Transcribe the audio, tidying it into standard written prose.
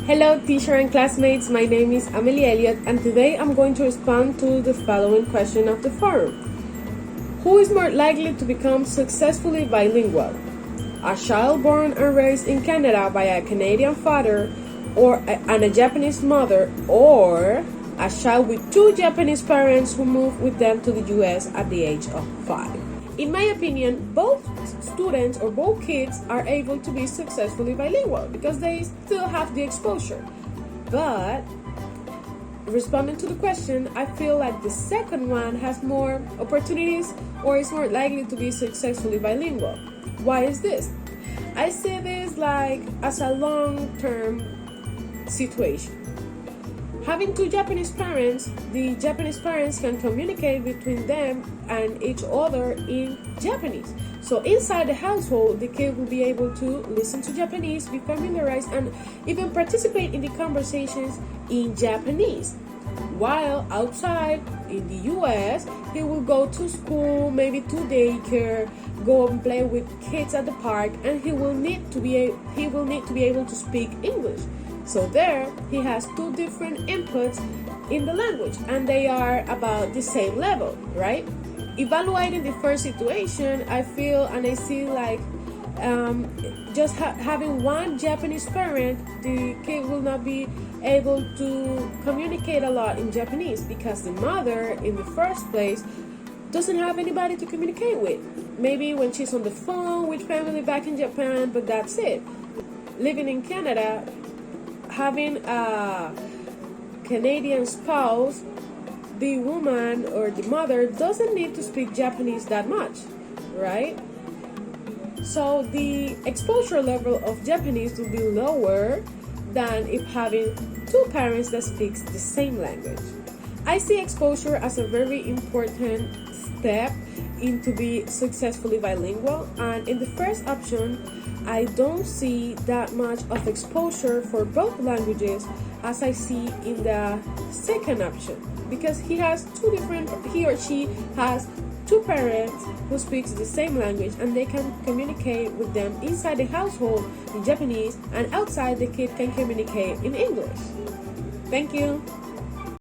Hello teacher and classmates, my name is Amelie Elliott and today I'm going to respond to the following question of the forum. Who is more likely to become successfully bilingual? A child born and raised in Canada by a Canadian father and a Japanese mother, or a child with two Japanese parents who moved with them to the US at the age of 5? In my opinion, both students or both kids are able to be successfully bilingual because they still have the exposure. But responding to the question, I feel like the second one has more opportunities or is more likely to be successfully bilingual. Why is this? I see this like as a long-term situation. Having two Japanese parents, the Japanese parents can communicate between them and each other in Japanese. So inside the household, the kid will be able to listen to Japanese, be familiarized, and even participate in the conversations in Japanese. While outside in the US, he will go to school, maybe to daycare, go and play with kids at the park, and he will need to be able to speak English. So there, he has two different inputs in the language, and they are about the same level, right? Evaluating the first situation, I feel and I see like just having one Japanese parent, the kid will not be able to communicate a lot in Japanese because the mother, in the first place, doesn't have anybody to communicate with. Maybe when she's on the phone with family back in Japan, but that's it. Living in Canada, having a Canadian spouse, the woman or the mother doesn't need to speak Japanese that much, right? So the exposure level of Japanese will be lower than if having two parents that speaks the same language. I see exposure as a very important step into be successfully bilingual, and in the first option I don't see that much of exposure for both languages as I see in the second option, because he or she has two parents who speaks the same language and they can communicate with them inside the household in Japanese, and outside the kid can communicate in English. Thank you.